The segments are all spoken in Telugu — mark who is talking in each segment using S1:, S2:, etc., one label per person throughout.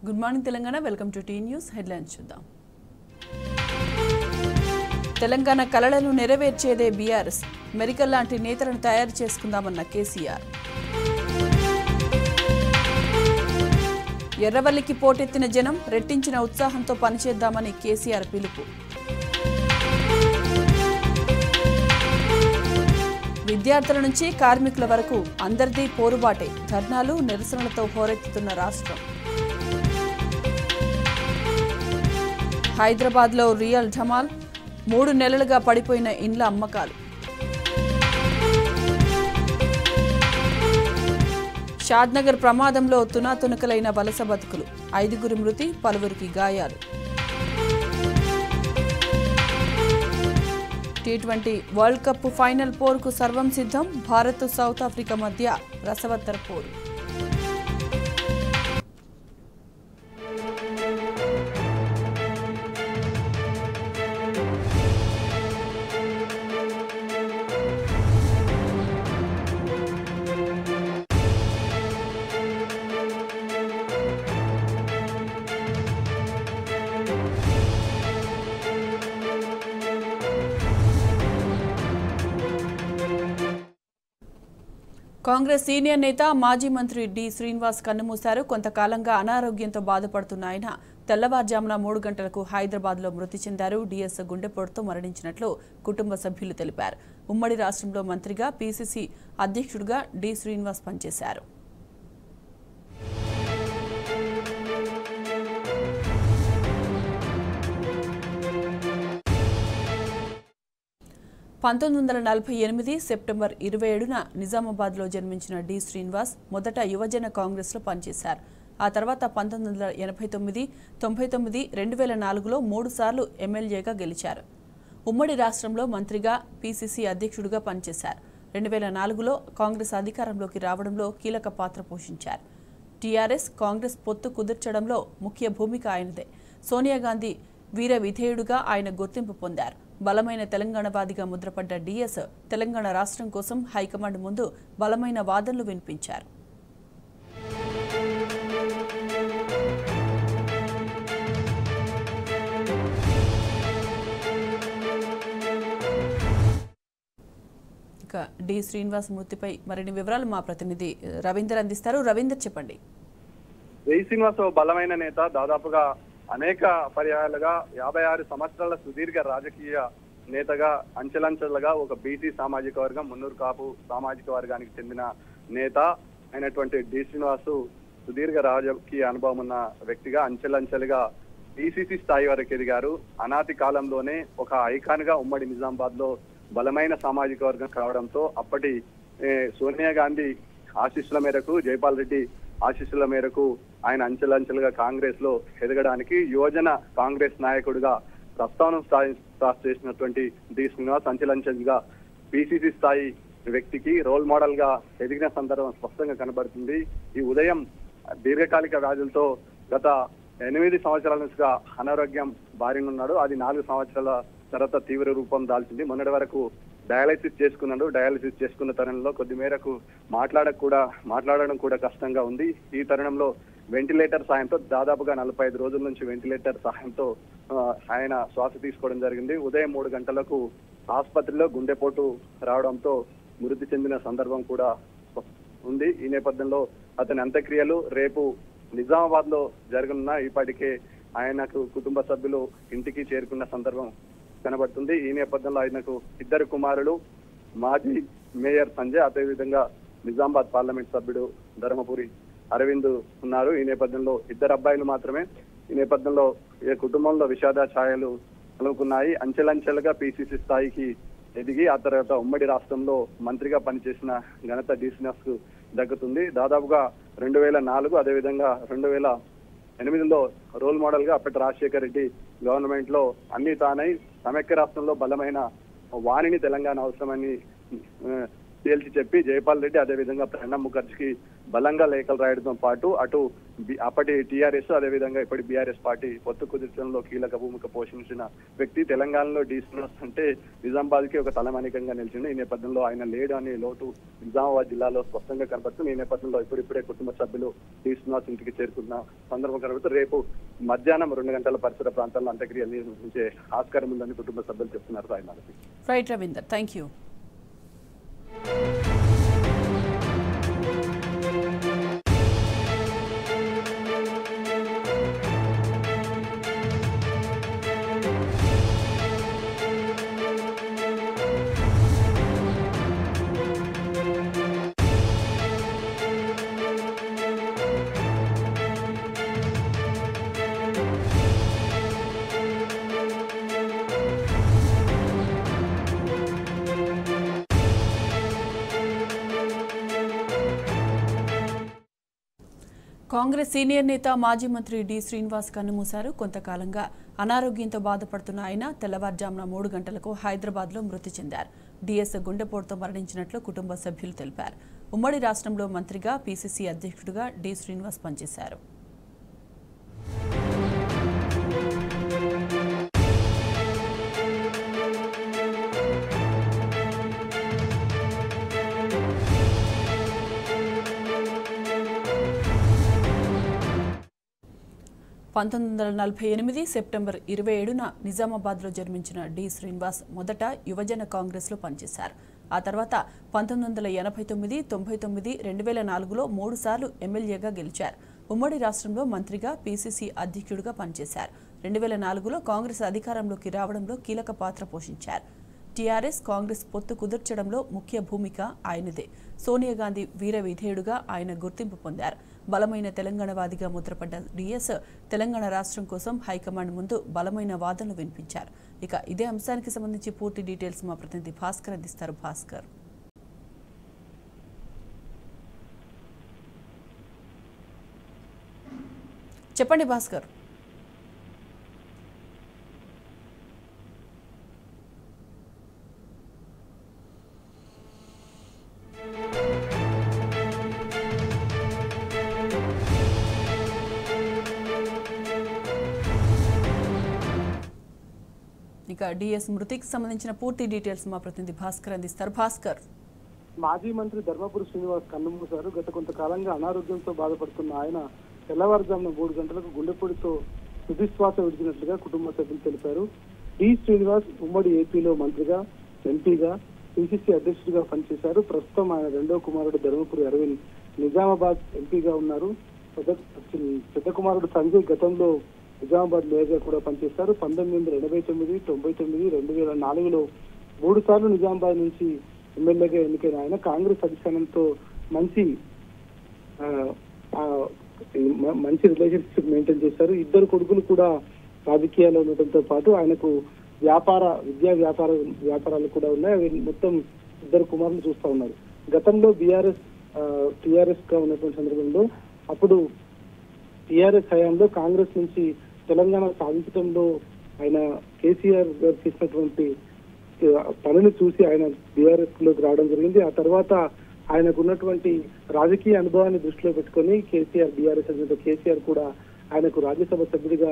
S1: Good morning Telangana. Welcome to T news. Headlines చూద్దాం. తెలంగాణ కలలను నెరవేర్చేదే బీఆర్ఎస్. మెరికల్ లాంటి నేతలను తయారు చేసుకుందామన్న కేసీఆర్. ఎర్రవల్లికి పోటెత్తిన జనం, రెట్టించిన ఉత్సాహంతో పనిచేద్దామని కేసీఆర్ పిలుపు. విద్యార్థుల నుంచి కార్మికుల వరకు అందరిదీ పోరుబాటే. ధర్నాలు, నిరసనలతో హోరెత్తుతున్న రాష్ట్రం. హైదరాబాద్లో రియల్ ఢమాల్. 3 నెలలుగా పడిపోయిన ఇండ్ల అమ్మకాలు. షాద్నగర్ ప్రమాదంలో తునాతునకలైన వలస బతుకులు. 5 మృతి, పలువురికి గాయాలు. T20 వరల్డ్ కప్ ఫైనల్ పోరుకు సర్వం సిద్ధం. భారత్, సౌత్ ఆఫ్రికా మధ్య రసవత్తర పోరు. కాంగ్రెస్ సీనియర్ నేత మాజీ మంత్రి డి శ్రీనివాస్ కన్నుమూశారు. కొంతకాలంగా అనారోగ్యంతో బాధపడుతున్న ఆయన తెల్లవారుజామున 3 గంటలకు హైదరాబాద్లో మృతి చెందారు. డిఎస్ గుండెపోటుతో మరణించినట్లు కుటుంబ సభ్యులు తెలిపారు. ఉమ్మడి రాష్ట్రంలో మంత్రిగా, పీసీసీ అధ్యక్షుడిగా డి శ్రీనివాస్ పనిచేశారు. సెప్టెంబర్ 27న నిజామాబాద్లో జన్మించిన డి శ్రీనివాస్ మొదట యువజన కాంగ్రెస్లో పనిచేశారు. ఆ తర్వాత 1989, 99, 2004లో 3 సార్లు ఎమ్మెల్యేగా గెలిచారు. ఉమ్మడి రాష్ట్రంలో మంత్రిగా, పీసీసీ అధ్యక్షుడిగా పనిచేశారు. 2004లో కాంగ్రెస్ అధికారంలోకి రావడంలో కీలక పాత్ర పోషించారు. టీఆర్ఎస్, కాంగ్రెస్ పొత్తు కుదుర్చడంలో ముఖ్య భూమిక ఆయనదే. సోనియా గాంధీ వీర విధేయుడుగా ఆయన గుర్తింపు పొందారు. బలమైన తెలంగాణవాదిగా ముద్రపడ్డ డిఎస్ తెలంగాణ రాష్ట్రం కోసం హైకమాండ్ ముందు బలమైన వాదనలు వినిపించారు. ఇక డి శ్రీనివాస్ మృతిపై మరిన్ని వివరాలు మా ప్రతినిధి రవీందర్ అందిస్తారు. రవీందర్, చెప్పండి.
S2: డి శ్రీనివాస్ బలమైన నేత. దాదాపుగా అనేక పర్యాయాలుగా 56 సంవత్సరాల సుదీర్ఘ రాజకీయ నేతగా, అంచెలంచెలుగా ఒక బీసీ సామాజిక వర్గం, మున్నూరు కాపు సామాజిక వర్గానికి చెందిన నేత అయినటువంటి డి శ్రీనివాస్ సుదీర్ఘ రాజకీయ అనుభవం ఉన్న వ్యక్తిగా అంచెలంచెలుగా పీసీసీ స్థాయి వరకు ఎదిగారు. అనాది కాలంలోనే ఒక ఐకాన్ గా ఉమ్మడి నిజామాబాద్ లో బలమైన సామాజిక వర్గం కావడంతో అప్పటి సోనియా గాంధీ ఆశీస్సుల మేరకు, జైపాల్ రెడ్డి ఆశీస్సుల మేరకు ఆయన అంచెలంచెలుగా కాంగ్రెస్ లో ఎదగడానికి యువజన కాంగ్రెస్ నాయకుడిగా ప్రస్తావన చేసినటువంటి డి శ్రీనివాస్ అంచెలంచెలుగా పీసీసీ స్థాయి వ్యక్తికి రోల్ మోడల్ గా ఎదిగిన సందర్భం స్పష్టంగా కనబడుతుంది. ఈ ఉదయం దీర్ఘకాలిక వ్యాధులతో గత 8 సంవత్సరాల నుంచిగా అనారోగ్యం బారినున్నాడు. అది 4 సంవత్సరాల తర్వాత తీవ్ర రూపం దాల్చింది. మొన్నటి వరకు డయాలసిస్ చేసుకున్నాడు. డయాలసిస్ చేసుకున్న తరుణంలో కొద్ది మేరకు మాట్లాడడం కూడా కష్టంగా ఉంది. ఈ తరుణంలో వెంటిలేటర్ సాయంతో దాదాపుగా 45 రోజుల నుంచి వెంటిలేటర్ సహాయంతో ఆయన శ్వాస తీసుకోవడం జరిగింది. ఉదయం 3 గంటలకు ఆసుపత్రిలో గుండెపోటు రావడంతో మృతి చెందిన సందర్భం కూడా ఉంది. ఈ నేపథ్యంలో అతని అంత్యక్రియలు రేపు నిజామాబాద్ లో జరగనున్న ఇప్పటికే ఆయనకు కుటుంబ సభ్యులు ఇంటికి చేరుకున్న సందర్భం కనబడుతుంది. ఈ నేపథ్యంలో ఆయనకు 2 కుమారులు, మాజీ మేయర్ సంజయ్, అదేవిధంగా నిజామాబాద్ పార్లమెంట్ సభ్యుడు ధర్మపురి అరవింద్ ఉన్నారు. ఈ నేపథ్యంలో 2 అబ్బాయిలు మాత్రమే. ఈ నేపథ్యంలో ఈ కుటుంబంలో విషాద ఛాయలు కలుగుకున్నాయి. అంచెలంచెలుగా పీసీసీ స్థాయికి ఎదిగి ఆ తర్వాత ఉమ్మడి రాష్ట్రంలో మంత్రిగా పనిచేసిన ఘనత డి శ్రీనివాస్ కు దక్కుతుంది. దాదాపుగా 2004, అదేవిధంగా 2008లో రోల్ మోడల్ గా అప్పటి రాజశేఖర రెడ్డి గవర్నమెంట్ లో అన్ని తానై సమైక్య రాష్ట్రంలో బలమైన వాణిని తెలంగాణ అవసరమని తేల్చి చెప్పి జైపాల్ రెడ్డి అదేవిధంగా ప్రణబ్ ముఖర్జీకి బలంగా లేఖలు రాయడంతో పాటు అటు అప్పటి టీఆర్ఎస్ అదేవిధంగా ఇప్పటి బీఆర్ఎస్ పార్టీ పొత్తు కుదిర్చడంలో కీలక భూమిక పోషించిన వ్యక్తి తెలంగాణలో డి శ్రీనివాస్ అంటే నిజామాబాద్ కి ఒక తలమానికంగా నిలిచింది. ఈ నేపథ్యంలో ఆయన లేడు అనే లోటు నిజామాబాద్ జిల్లాలో స్పష్టంగా కనపడుతుంది. ఈ నేపథ్యంలో ఇప్పుడిప్పుడే కుటుంబ సభ్యులు డి శ్రీనివాస్ ఇంటికి చేరుకున్న సందర్భం కనబడుతుంది. రేపు మధ్యాహ్నం 2 గంటల పరిసర ప్రాంతాల్లో అంత్యక్రియలు నిర్వహించే ఆస్కారం ఉందని కుటుంబ సభ్యులు చెప్తున్నారు.
S1: Right Ravinder, thank you. Congress senior నేత మాజీ మంత్రి డి శ్రీనివాస్ కన్నుమూశారు. కొంతకాలంగా అనారోగ్యంతో బాధపడుతున్న ఆయన తెల్లవారుజామున 3 గంటలకు హైదరాబాద్లో మృతి చెందారు. డిఎస్ గుండెపోటుతో మరణించినట్లు కుటుంబ సభ్యులు తెలిపారు. ఉమ్మడి రాష్ట్రంలో మంత్రిగా, పీసీసీ అధ్యక్షుడిగా డి శ్రీనివాస్ పనిచేశారు. సెప్టెంబర్ 27న నిజామాబాద్లో జన్మించిన డి శ్రీనివాస్ మొదట యువజన కాంగ్రెస్లో పనిచేశారు. ఆ తర్వాత 1989, 99, 2004లో 3 సార్లు ఎమ్మెల్యేగా గెలిచారు. ఉమ్మడి రాష్ట్రంలో మంత్రిగా, పీసీసీ అధ్యక్షుడిగా పనిచేశారు. 2004లో కాంగ్రెస్ అధికారంలోకి రావడంలో కీలక పాత్ర పోషించారు. టీఆర్ఎస్ కాంగ్రెస్ పొత్తు కుదర్చడంలో ముఖ్య భూమిక ఆయనదే. సోనియా గాంధీ వీర విధేయుడుగా ఆయన గుర్తింపు పొందారు. బలమైన తెలంగాణవాదిగా ముద్రపడ్డ డిఎస్ తెలంగాణ రాష్ట్రం కోసం హైకమాండ్ ముందు బలమైన వాదనలు వినిపించారు. ఇక ఇదే అంశానికి సంబంధించి పూర్తి డీటెయిల్స్ మా ప్రతినిధి భాస్కర్ అందిస్తారు. భాస్కర్, చెప్పండి భాస్కర్. ఇక డిఎస్ మృతికి సంబంధించిన పూర్తి డీటెయిల్స్ మా ప్రతినిధి భాస్కర్ అందిస్తారు. భాస్కర్,
S3: మాజీ మంత్రి ధర్మపురి శ్రీనివాస్ కన్నుమూశారు. గత కొంతకాలంగా అనారోగ్యంతో బాధపడుతున్న ఆయన తెల్లవారుజామున 3 గంటలకు గుండెపోటుతో తుదిశ్వాస విడిచినట్లుగా కుటుంబ సభ్యులు తెలిపారు. డి శ్రీనివాస్ ఉమ్మడి ఏపీలో మంత్రిగా, ఎంపీగా, పీసీసీ అధ్యక్షుడిగా పనిచేశారు. ప్రస్తుతం ఆయన రెండో కుమారుడు ధర్మపురి అరవింద్ నిజామాబాద్ ఎంపీగా ఉన్నారు. పెద్ద కుమారుడు సంజయ్ గతంలో నిజామాబాద్ మేయర్గా కూడా పనిచేశారు. 1989, 99, 2004లో 3 సార్లు నిజామాబాద్ నుంచి ఎమ్మెల్యేగా ఎన్నికైన ఆయన కాంగ్రెస్ అధిష్టానంతో మంచి రిలేషన్షిప్ మెయింటైన్ చేశారు. 2 కొడుకులు కూడా రాజకీయాల్లో ఉండటంతో పాటు ఆయనకు వ్యాపారాలు కూడా ఉన్నాయి. అవి మొత్తం 2 కుమారులు చూస్తా ఉన్నారు. గతంలో టీఆర్ఎస్ గా ఉన్నటువంటి సందర్భంలో అప్పుడు టీఆర్ఎస్ హయాంలో కాంగ్రెస్ నుంచి తెలంగాణ సాధించడంలో ఆయన కేసీఆర్ గారు చేసినటువంటి పనిని చూసి ఆయన బీఆర్ఎస్ లోకి రావడం జరిగింది. ఆ తర్వాత ఆయనకు ఉన్నటువంటి రాజకీయ అనుభవాన్ని దృష్టిలో పెట్టుకుని బీఆర్ఎస్ అధినేత కేసీఆర్ కూడా ఆయనకు రాజ్యసభ సభ్యుడిగా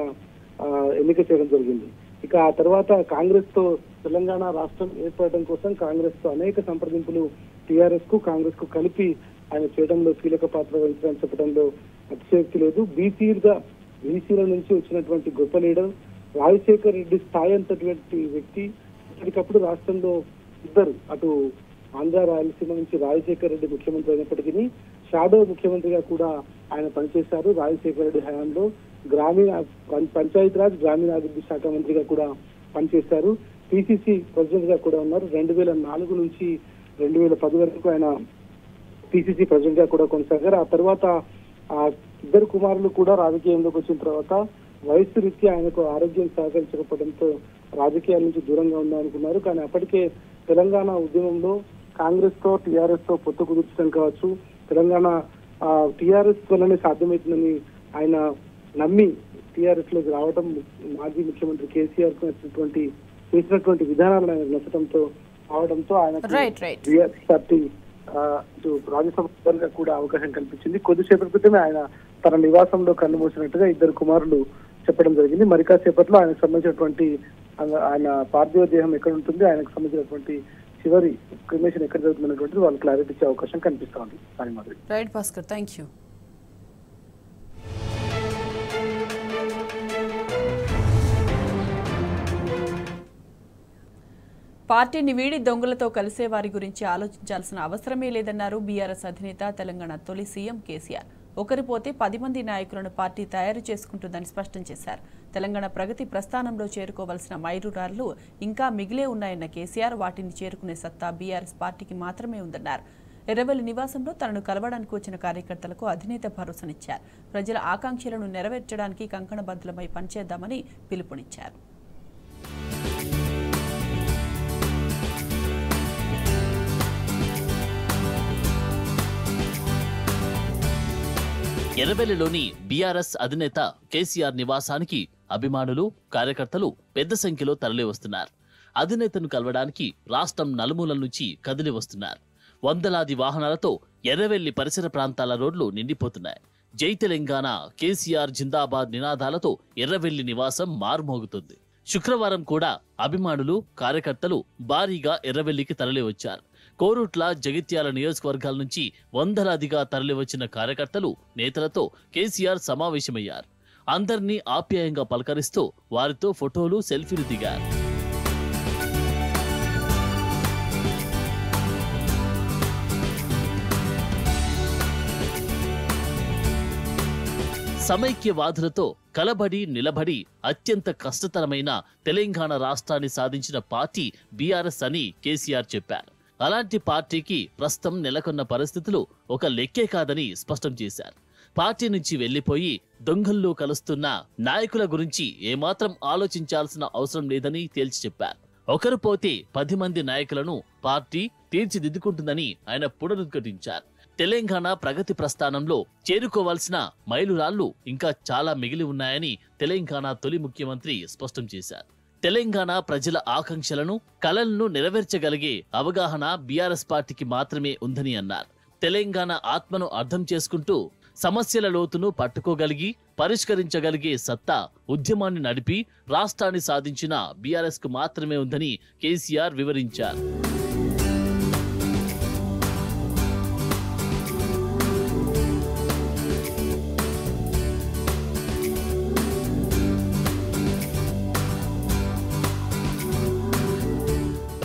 S3: ఎన్నిక చేయడం జరిగింది. ఇక ఆ తర్వాత కాంగ్రెస్ తో తెలంగాణ రాష్ట్రం ఏర్పడడం కోసం కాంగ్రెస్ తో అనేక సంప్రదింపులు టీఆర్ఎస్ కు కాంగ్రెస్ కు కలిపి ఆయన చేయడంలో కీలక పాత్ర వహించడం చెప్పడంలో అతిశయోక్తి లేదు. బీసీల నుంచి వచ్చినటువంటి గొప్ప లీడర్ రాజశేఖర్ రెడ్డి స్థాయి అంతటువంటి వ్యక్తి. ఇప్పటికప్పుడు రాష్ట్రంలో 2 అటు ఆంధ్ర రాయలసీమ నుంచి రాజశేఖర్ రెడ్డి ముఖ్యమంత్రి అయినప్పటికీ షాడో ముఖ్యమంత్రిగా కూడా ఆయన పనిచేశారు. రాజశేఖర్ రెడ్డి హయాంలో పంచాయతీరాజ్ గ్రామీణాభివృద్ధి శాఖ మంత్రిగా కూడా పనిచేశారు. పీసీసీ ప్రెసిడెంట్ గా కూడా ఉన్నారు. 2004 నుంచి 2010 వరకు ఆయన పీసీసీ ప్రెసిడెంట్ గా కూడా కొనసాగారు. ఆ తర్వాత 2 కుమారులు కూడా రాజకీయంలోకి వచ్చిన తర్వాత వయస్సు రీత్యా ఆయనకు ఆరోగ్యం సహకరించకపోవడంతో రాజకీయాల నుంచి దూరంగా ఉందామనుకున్నారు. కానీ అప్పటికే తెలంగాణ ఉద్యమంలో కాంగ్రెస్ తో టీఆర్ఎస్ తో పొత్తు కుదుర్చడం కావచ్చు, తెలంగాణ టీఆర్ఎస్ వల్లనే సాధ్యమవుతుందని ఆయన నమ్మి టీఆర్ఎస్ లోకి రావడం, మాజీ ముఖ్యమంత్రి కేసీఆర్ చేసినటువంటి విధానాలను ఆయన నచ్చడంతో రావడంతో ఆయన టీఆర్ఎస్ పార్టీ రాజ్యసభ కూడా అవకాశం కల్పించింది. కొద్దిసేపటి క్రితమే ఆయన తన నివాసంలో కన్నుమూసినట్టుగా ఇద్దరు కుమారులు చెప్పడం జరిగింది. మరి కాసేపట్లో ఆయనకు సంబంధించినటువంటి ఆయన పార్థివ దేహం ఎక్కడ ఉంటుంది, ఆయనకు సంబంధించినటువంటి చివరి క్రిమేషన్ ఎక్కడ జరుగుతున్నటువంటిది వాళ్ళు క్లారిటీ ఇచ్చే అవకాశం కనిపిస్తా ఉంది.
S1: Right Bhaskar, thank you. పార్టీని వీడి దొంగలతో కలిసే వారి గురించి ఆలోచించాల్సిన అవసరమే లేదన్నారు బీఆర్ఎస్ అధినేత, తెలంగాణ తొలి సీఎం కేసీఆర్. ఒకరి పోతే 10 మంది నాయకులను పార్టీ తయారు చేసుకుంటుందని స్పష్టం చేశారు. తెలంగాణ ప్రగతి ప్రస్థానంలో చేరుకోవాల్సిన మైలురాళ్లు ఇంకా మిగిలే ఉన్నాయన్న కేసీఆర్, వాటిని చేరుకునే సత్తా బీఆర్ఎస్ పార్టీకి మాత్రమే ఉందన్నారు. ఎర్రవెల్లి నివాసంలో తనను కలవడానికి వచ్చిన కార్యకర్తలకు అధినేత భరోసానిచ్చారు. ప్రజల ఆకాంక్షలను నెరవేర్చడానికి కంకణబద్ధులమై పనిచేద్దామని పిలుపునిచ్చారు.
S4: ఎర్రవెల్లిలోని బీఆర్ఎస్ అధినేత కేసీఆర్ నివాసానికి అభిమానులు, కార్యకర్తలు పెద్ద సంఖ్యలో తరలి వస్తున్నారు. అధినేతను కలవడానికి రాష్ట్రం నలుమూలల నుంచి కదిలి వస్తున్నారు. వందలాది వాహనాలతో ఎర్రవెల్లి పరిసర ప్రాంతాల రోడ్లు నిండిపోతున్నాయి. జై తెలంగాణ, కేసీఆర్ జిందాబాద్ నినాదాలతో ఎర్రవెల్లి నివాసం మారుమోగుతుంది. శుక్రవారం కూడా అభిమానులు, కార్యకర్తలు భారీగా ఎర్రవెల్లికి తరలి వచ్చారు. కోరుట్ల, జగిత్యాల నియోజకవర్గాల నుంచి వందలాదిగా తరలివచ్చిన కార్యకర్తలు, నేతలతో కేసీఆర్ సమావేశమయ్యారు. అందర్నీ ఆప్యాయంగా పలకరిస్తూ వారితో ఫోటోలు, సెల్ఫీలు దిగారు. సమైక్యవాదులతో కలబడి నిలబడి అత్యంత కష్టతరమైన తెలంగాణ రాష్ట్రాన్ని సాధించిన పార్టీ బీఆర్ఎస్ అని కేసీఆర్ చెప్పారు. అలాంటి పార్టీకి ప్రస్తుతం నెలకొన్న పరిస్థితులు ఒక లెక్కే కాదని స్పష్టం చేశారు. పార్టీ నుంచి వెళ్లిపోయి దొంగల్లో కలుస్తున్న నాయకుల గురించి ఏమాత్రం ఆలోచించాల్సిన అవసరం లేదని తేల్చి చెప్పారు. ఒకరు పోతే 10 మంది నాయకులను పార్టీ తీర్చిదిద్దుకుంటుందని ఆయన పునరుద్ఘాటించారు. తెలంగాణ ప్రగతి ప్రస్థానంలో చేరుకోవాల్సిన మైలురాళ్లు ఇంకా చాలా మిగిలి ఉన్నాయని తెలంగాణ తొలి ముఖ్యమంత్రి స్పష్టం చేశారు. తెలంగాణ ప్రజల ఆకాంక్షలను, కలలను నెరవేర్చగలిగే అవగాహన బీఆర్ఎస్ పార్టీకి మాత్రమే ఉందని అన్నారు. తెలంగాణ ఆత్మను అర్థం చేసుకుంటూ సమస్యల లోతును పట్టుకోగలిగి పరిష్కరించగలిగే సత్తా, ఉద్యమాన్ని నడిపి రాష్ట్రాన్ని సాధించిన బీఆర్ఎస్ కు మాత్రమే ఉందని కేసీఆర్ వివరించారు.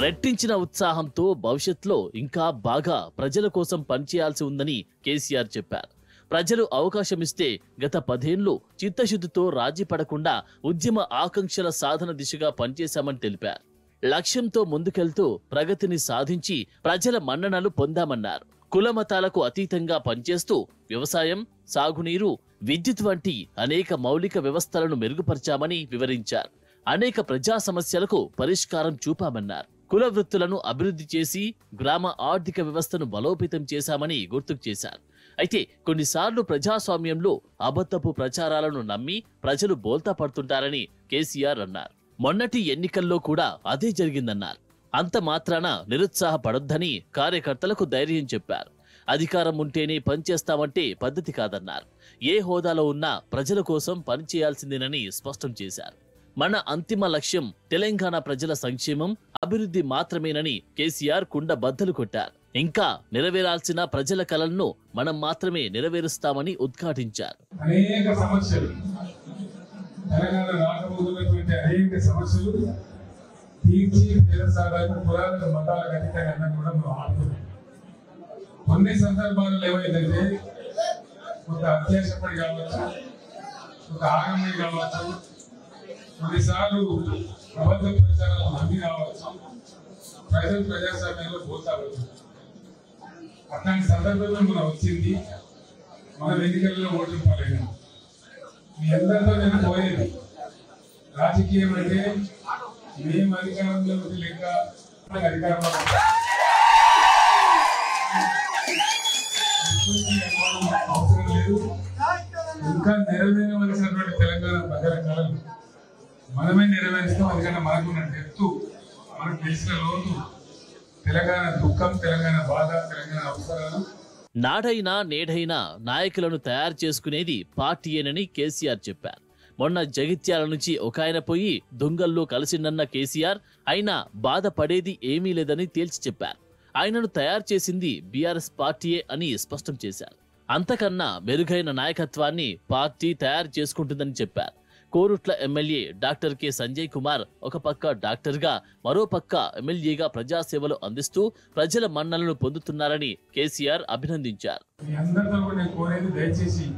S4: రెట్టించిన ఉత్సాహంతో భవిష్యత్తులో ఇంకా బాగా ప్రజల కోసం పనిచేయాల్సి ఉందని కేసీఆర్ చెప్పారు. ప్రజలు అవకాశమిస్తే గత 10 ఏళ్లు చిత్తశుద్ధితో రాజీ పడకుండా ఉద్యమ ఆకాంక్షల సాధన దిశగా పనిచేశామని తెలిపారు. లక్ష్యంతో ముందుకెళ్తూ ప్రగతిని సాధించి ప్రజల మన్ననలు పొందామన్నారు. కులమతాలకు అతీతంగా పనిచేస్తూ వ్యవసాయం, సాగునీరు, విద్యుత్ వంటి అనేక మౌలిక వ్యవస్థలను మెరుగుపరిచామని వివరించారు. అనేక ప్రజా సమస్యలకు పరిష్కారం చూపామన్నారు. కుల వృత్తులను అభివృద్ధి చేసి గ్రామ ఆర్థిక వ్యవస్థను బలోపేతం చేశామని గుర్తుకు చేశారు. అయితే కొన్నిసార్లు ప్రజాస్వామ్యంలో అబద్ధపు ప్రచారాలను నమ్మి ప్రజలు బోల్తా పడుతుంటారని కేసీఆర్ అన్నారు. మొన్నటి ఎన్నికల్లో కూడా అదే జరిగిందన్నారు. అంత మాత్రాన నిరుత్సాహపడొద్దని కార్యకర్తలకు ధైర్యం చెప్పారు. అధికారం ఉంటేనే పనిచేస్తామంటే పద్ధతి కాదన్నారు. ఏ హోదాలో ఉన్నా ప్రజల కోసం పనిచేయాల్సిందేనని స్పష్టం చేశారు. మన అంతిమ లక్ష్యం తెలంగాణ ప్రజల సంక్షేమం, అభివృద్ధి మాత్రమేనని కేసీఆర్ కుండ బద్దలు కొట్టారు. ఇంకా నెరవేరాల్సిన ప్రజల కలలను మనం మాత్రమే నెరవేరుస్తామని ఉద్ఘాటించారు.
S5: అనేక సమస్యలు తెలంగాణ రాకపోతున్నటువంటి అనేక సమస్యలు తీర్చి పేదసాలకు పురాతన మతాలకు అతీతంగా కూడా మనం ఆడుతున్నాం. కొన్ని సందర్భాల్లో ఏమైందంటే ఒక అత్యాశపడి కావచ్చు, ఒక ఆగమని కావచ్చు, కొన్నిసార్లు అబద్ధ ప్రచారాలు నమ్మి కావచ్చు, ప్రజలు ప్రజాస్వామ్యంలో పోతావచ్చు. అట్లాంటి సందర్భంలో మనం వచ్చింది, మనం ఎన్నికల్లో ఓట్లు పాలైనాం. మీ అందరితో నేను పోయేది రాజకీయం అంటే మేము అధికారంలోకి లేక అధికారంలో అవసరం లేదు. ఇంకా నెరవేరవలసినటువంటి తెలంగాణ ప్రజల కళలు మనమే నెరవేరుస్తాం. అందుకని మనకున్న డెప్త్, మనకు తెలిసిన లోతు, తెలంగాణ దుఃఖం, తెలంగాణ బాధ, తెలంగాణ అవసరాలు.
S4: నాడైనా నేడైనా నాయకులను తయారు చేసుకునేది పార్టీయేనని కేసీఆర్ చెప్పారు. మొన్న జగిత్యాల నుంచి ఒక ఆయన పోయి దొంగల్లో కలిసిందన్న కేసీఆర్ అయినా బాధపడేది ఏమీ లేదని తేల్చి చెప్పారు. ఆయనను తయారు చేసింది బీఆర్ఎస్ పార్టీయే అని స్పష్టం చేశారు. అంతకన్నా మెరుగైన నాయకత్వాన్ని పార్టీ తయారు చేసుకుంటుందని చెప్పారు. Korutla MLA doctor K Sanjay Kumar ఒక పక్క డాక్టర్గా మరో పక్క ఎమ్మెల్యేగా ప్రజాసేవలు అందిస్తూ ప్రజల మన్నలను పొందుతున్నారని కేసీఆర్ అభినందించారు.
S5: మీ అందరితో కూడా నేను కోరేది దయచేసి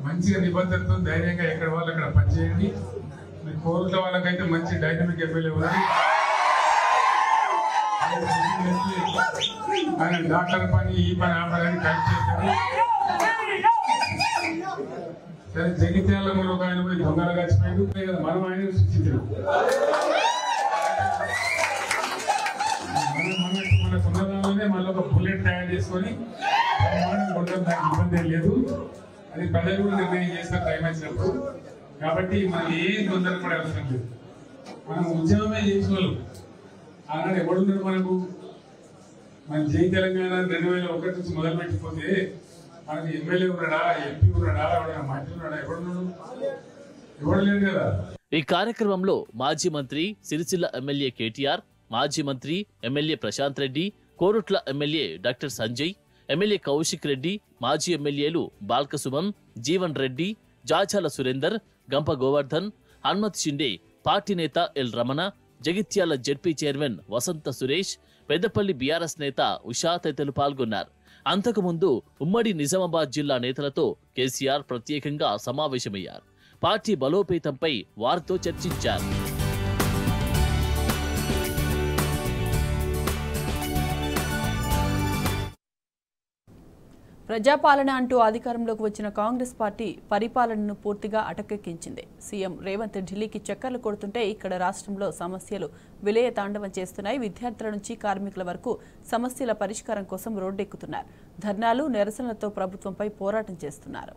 S5: మంచిగా నిబద్ధతతో ధైర్యంగా ఎక్కడ వాళ్ళు అక్కడ పనిచేయండి. మీ కోరుట్ల వాళ్ళకైతే మంచి డైనమిక్ ఎమ్మెల్యే ఉన్నారు. ఆయన డాక్టర్ పని ఈ పని ఆ పని కలిసి చేస్తారు. సరే జగిత్యాల ఒక ఆయన పోయి దొంగలు కలిసిపోయాడు కదా, మనం ఆయన సృష్టించాడు. మన సొంతంలోనే మళ్ళీ ఒక బుల్లెట్ తయారు చేసుకొని కొట్టడం దానికి ఇబ్బంది లేదు. అది ప్రజలు కూడా నిర్ణయం చేస్తారు టైం వచ్చినప్పుడు. కాబట్టి మనం ఏం తొందరపడే అవసరం లేదు. మనం ఉద్యమమే చేసిన వాళ్ళు ఆనాడు ఎవడున్నాడు మనకు. మన జై తెలంగాణ 2001 నుంచి మొదలు పెట్టిపోతే మనకి ఎమ్మెల్యే ఉన్నాడా, ఎంపీ ఉన్నాడా, ఎవడైనా మంత్రి ఉన్నాడా, ఎవడు లేడు కదా.
S4: ఈ కార్యక్రమంలో మాజీ మంత్రి సిరిసిల్ల ఎమ్మెల్యే కేటీఆర్, మాజీ మంత్రి MLA Prashant Reddy, Korutla MLA doctor Sanjay, MLA Kaushik Reddy, మాజీ ఎమ్మెల్యేలు బాల్క సుమన్, జీవన్ రెడ్డి, జాచాల సురేందర్, గంప గోవర్ధన్, హన్మత్ షిండే, పార్టీ నేత L Ramana, Jagtial ZP chairman Vasantha Suresh, Peddapalli BRS నేత ఉషా తదితరులు పాల్గొన్నారు. అంతకుముందు ఉమ్మడి నిజామాబాద్ జిల్లా నేతలతో కేసీఆర్ ప్రత్యేకంగా సమావేశమయ్యారు. పార్టీ బలోపేతంపై వారితో చర్చించారు.
S1: ప్రజాపాలన అంటూ అధికారంలోకి వచ్చిన కాంగ్రెస్ పార్టీ పరిపాలనను పూర్తిగా అటకెక్కించింది. సీఎం రేవంత్ ఢిల్లీకి చక్కర్లు కొడుతుంటే ఇక్కడ రాష్ట్రంలో సమస్యలు విలయ తాండవం చేస్తున్నాయి. విద్యార్థుల నుంచి కార్మికుల వరకు సమస్యల పరిష్కారం కోసం రోడ్డెక్కుతున్నారు. ధర్నాలు, నిరసనలతో ప్రభుత్వంపై పోరాటం చేస్తున్నారు.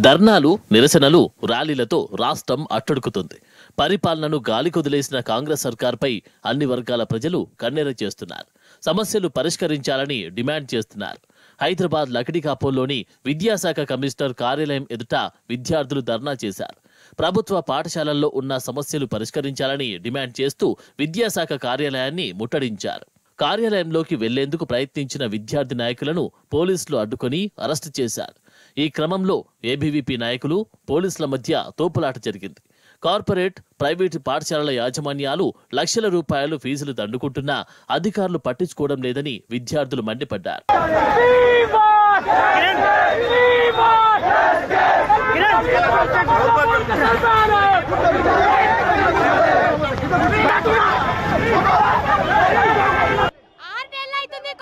S4: ధర్నాలు, నిరసనలు, ర్యాలీలతో రాష్ట్రం అట్టడుకుతుంది. పరిపాలనను గాలికొదిలేసిన కాంగ్రెస్ సర్కార్పై అన్ని వర్గాల ప్రజలు కన్నెర చేస్తున్నారు. సమస్యలు పరిష్కరించాలని డిమాండ్ చేస్తున్నారు. హైదరాబాద్ లకిడికాపూర్లోని విద్యాశాఖ కమిషనర్ కార్యాలయం ఎదుట విద్యార్థులు ధర్నా చేశారు. ప్రభుత్వ పాఠశాలల్లో ఉన్న సమస్యలు పరిష్కరించాలని డిమాండ్ చేస్తూ విద్యాశాఖ కార్యాలయాన్ని ముట్టడించారు. కార్యాలయంలోకి వెళ్లేందుకు ప్రయత్నించిన విద్యార్థి నాయకులను పోలీసులు అడ్డుకొని అరెస్టు చేశారు. ఈ క్రమంలో ఏబీవీపీ నాయకులు, పోలీసుల మధ్య తోపులాట జరిగింది. కార్పొరేట్, ప్రైవేటు పాఠశాలల యాజమాన్యాలు లక్షల రూపాయలు ఫీజులు దండుకుంటున్నా అధికారులు పట్టించుకోవడం లేదని విద్యార్థులు మండిపడ్డారు.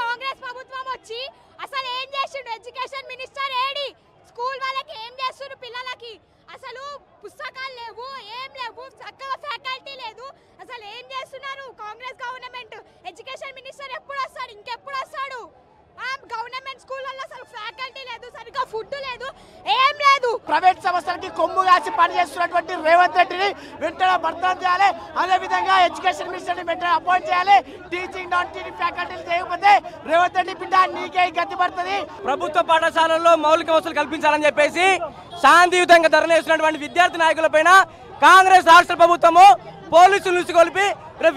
S6: కాంగ్రెస్ ప్రభుత్వం వచ్చి అసలు ఏం చేసిండు? Education minister AD? స్కూల్ వాళ్ళకి ఏం చేస్తున్నారు? పిల్లలకి అసలు పుస్తకాలు లేవు, ఏం లేవు, చక్కగా ఫ్యాకల్టీ లేదు. అసలు ఏం చేస్తున్నారు కాంగ్రెస్ గవర్నమెంట్? ఎడ్యుకేషన్ మినిస్టర్ ఎప్పుడు వస్తాడు? ఇంకెప్పుడు వస్తాడు? గవర్నమెంట్ స్కూళ్ళల్లో అసలు ఫ్యాకల్టీ లేదు, సరిగ్గా ఫుడ్ లేదు, ఏం లేదు.
S7: ప్రైవేట్ సంస్థలకి కొమ్ము కాసి పనిచేస్తున్నటువంటి రేవంత్ రెడ్డిని వెంటనే బర్తరఫ్ చేయాలి. అదేవిధంగా ఎడ్యుకేషన్ మినిస్టర్ని వెంటనే అపాయింట్ చేయాలి. టీచింగ్ నాన్ టీచింగ్ ఫ్యాకల్టీలు చేయకపోతే రేవంత్ రెడ్డి బిడ్డ నీకే గతి పడుతుంది.
S8: ప్రభుత్వ పాఠశాలల్లో మౌలిక వసతులు కల్పించాలని చెప్పేసి శాంతియుతంగా ధర్నా చేస్తున్నటువంటి విద్యార్థి నాయకులపైన కాంగ్రెస్ రాష్ట్ర ప్రభుత్వము పోలీసులు నిలుచుకొల్పి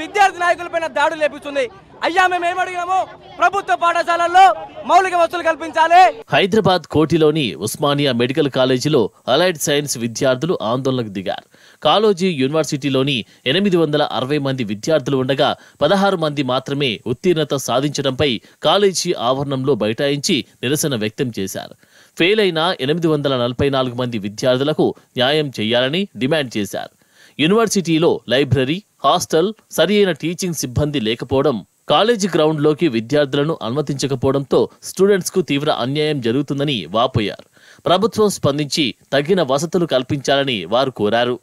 S8: విద్యార్థి నాయకులపైన దాడులు లేపిస్తుంది. అయ్యా మేము ఏమడిగినాము? ప్రభుత్వ పాఠశాలల్లో మౌలిక వసతులు కల్పించాలి.
S4: హైదరాబాద్ కోటిలోని ఉస్మానియా మెడికల్ కాలేజీలో అలైడ్ సైన్స్ విద్యార్థులు ఆందోళనకు దిగారు. కాలోజీ యూనివర్సిటీలోని 860 మంది విద్యార్థులు ఉండగా 16 మంది మాత్రమే ఉత్తీర్ణత సాధించడంపై కాలేజీ ఆవరణంలో బైఠాయించి నిరసన వ్యక్తం చేశారు. ఫెయిల్ అయిన 844 మంది విద్యార్థులకు న్యాయం చేయాలని డిమాండ్ చేశారు. యూనివర్సిటీలో లైబ్రరీ, హాస్టల్, సరియైన టీచింగ్ సిబ్బంది లేకపోవడం, కాలేజీ గ్రౌండ్లోకి విద్యార్థులను అనుమతించకపోవడంతో స్టూడెంట్స్కు తీవ్ర అన్యాయం జరుగుతుందని వాపోయారు. ప్రభుత్వం స్పందించి తగిన వసతులు కల్పించాలని వారు కోరారు.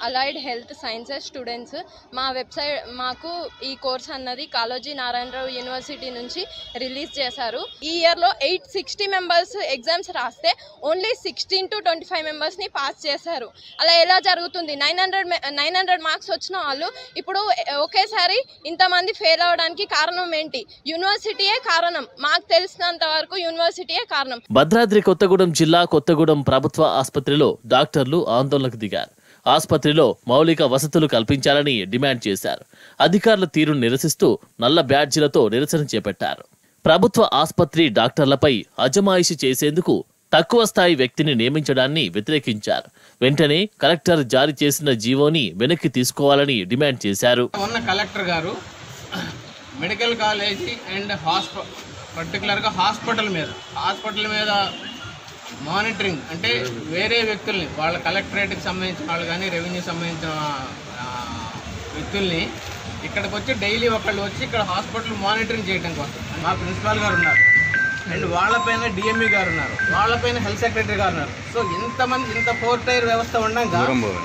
S9: Allied health sciences students. మా వెబ్సైట్ మాకు ఈ కోర్స్ అన్నది కాళోజీ నారాయణరావు యూనివర్సిటీ నుంచి రిలీజ్ చేశారు. ఈ ఇయర్లో 860 మెంబర్స్ ఎగ్జామ్స్ రాస్తే ఓన్లీ 16 to 25 మెంబర్స్ని పాస్ చేశారు. అలా ఎలా జరుగుతుంది? 900 మార్క్స్ వచ్చిన వాళ్ళు ఇప్పుడు ఒకేసారి ఇంతమంది ఫెయిల్ అవడానికి కారణం ఏంటి? యూనివర్సిటీయే కారణం. మాకు తెలిసినంత వరకు యూనివర్సిటీయే కారణం.
S4: భద్రాద్రి కొత్తగూడెం జిల్లా కొత్తగూడెం ప్రభుత్వ ఆసుపత్రిలో డాక్టర్లు ఆందోళనకు దిగారు. ఆసుపత్రిలో మౌలిక వసతులు కల్పించాలని డిమాండ్ చేశారు. అధికారుల తీరును నిరసిస్తూ నల్ల బ్యాడ్జీలతో నిరసన చేపట్టారు. ప్రభుత్వ ఆసుపత్రి డాక్టర్లపై అజమాయిషీ చేసేందుకు తక్కువ స్థాయి వ్యక్తిని నియమించడాన్ని వ్యతిరేకించారు. వెంటనే కలెక్టర్ జారీ చేసిన జీవోని వెనక్కి తీసుకోవాలని డిమాండ్ చేశారు.
S10: ఉన్న కలెక్టర్ గారు మెడికల్ కాలేజీ అండ్ పర్టికులర్గా హాస్పిటల్ మీద మానిటరింగ్ అంటే వేరే వ్యక్తుల్ని వాళ్ళ కలెక్టరేట్కి సంబంధించిన వాళ్ళు కానీ రెవెన్యూ సంబంధించిన వ్యక్తుల్ని ఇక్కడికి వచ్చి డైలీ ఒకళ్ళు వచ్చి ఇక్కడ హాస్పిటల్ మానిటరింగ్ చేయడం కోసం మా ప్రిన్సిపాల్ గారు ఉన్నారు అండ్ వాళ్ళపైన డిఎంఈ గారు ఉన్నారు, వాళ్ళపైన హెల్త్ సెక్రటరీ గారు ఉన్నారు. సో ఇంతమంది ఇంత 4 టైర్ వ్యవస్థ ఉండగా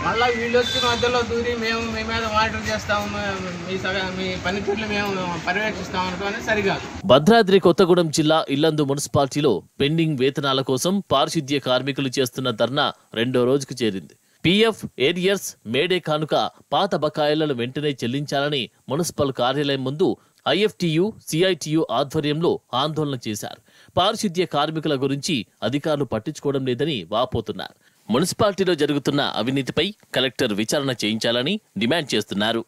S10: మళ్ళీ వీళ్ళు వచ్చి మధ్యలో దూరి మేము మీ మీద మానిటర్ చేస్తాము, మీ పనితీరులు మేము పర్యవేక్షిస్తాం అనుకోని సరికాదు.
S4: భద్రాద్రి కొత్తగూడెం జిల్లా ఇల్లందు మున్సిపాలిటీలో పెండింగ్ వేతనాల కోసం పారిశుద్ధ్య కార్మికులు చేస్తున్న ధర్నా 2వ రోజుకు చేరింది. పీఎఫ్, ఏరియర్స్, మేడే కానుక, పాత బకాయిలను వెంటనే చెల్లించాలని మున్సిపల్ కార్యాలయం ముందు ఐఎఫ్టియు, సిఐటియు ఆధ్వర్యంలో ఆందోళన చేశారు. పారిశుద్ధ్య కార్మికుల గురించి అధికారులు పట్టించుకోవడం లేదని వాపోతున్నారు. మున్సిపాలిటీలో జరుగుతున్న అవినీతిపై కలెక్టర్ విచారణ చేయించాలని డిమాండ్ చేస్తున్నారు.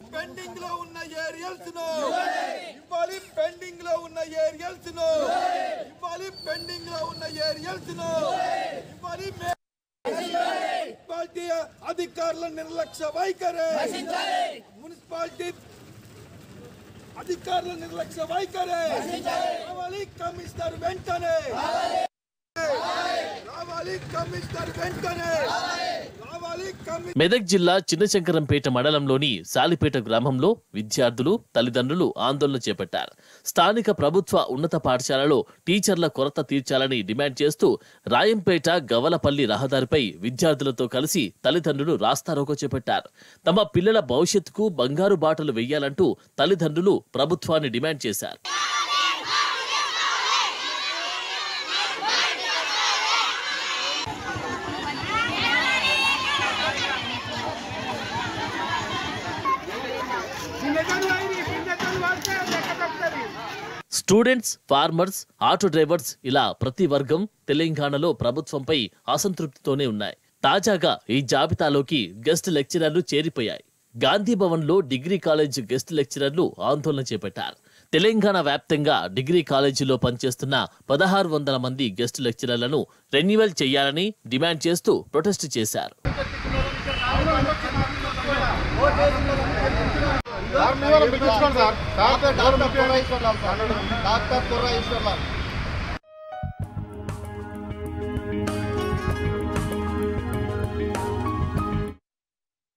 S11: అధికారుల నిర్లక్ష్య వైఖరి, మున్సిపాలిటీ అధికారుల నిర్లక్ష్య వైఖరి రావాలి. కమిషనర్ వెంటనే రావాలి. కమిషనర్ వెంటనే రావాలి.
S4: మెదక్ జిల్లా చిన్నశంకరంపేట మండలంలోని సాలిపేట గ్రామంలో విద్యార్థులు, తల్లిదండ్రులు ఆందోళన చేపట్టారు. స్థానిక ప్రభుత్వ ఉన్నత పాఠశాలలో టీచర్ల కొరత తీర్చాలని డిమాండ్ చేస్తూ రాయంపేట గవలపల్లి రహదారిపై విద్యార్థులతో కలిసి తల్లిదండ్రులు రాస్తారోకో చేపట్టారు. తమ పిల్లల భవిష్యత్తుకు బంగారు బాటలు వెయ్యాలంటూ తల్లిదండ్రులు ప్రభుత్వాన్ని డిమాండ్ చేశారు. స్టూడెంట్స్, ఫార్మర్స్, ఆటో డ్రైవర్స్ ఇలా ప్రతి వర్గం తెలంగాణలో ప్రభుత్వంపై అసంతృప్తితోనే ఉన్నాయి. తాజాగా ఈ జాబితాలోకి గెస్ట్ లెక్చరర్లు చేరిపోయాయి. గాంధీ భవన్లో డిగ్రీ కాలేజ్ గెస్ట్ లెక్చరర్లు ఆందోళన చేపట్టారు. తెలంగాణ వ్యాప్తంగా డిగ్రీ కాలేజీలో పనిచేస్తున్న 1600 మంది గెస్ట్ లెక్చరర్లను రెన్యువల్ చేయాలని డిమాండ్ చేస్తూ ప్రొటెస్ట్ చేశారు.
S12: డాక్టర్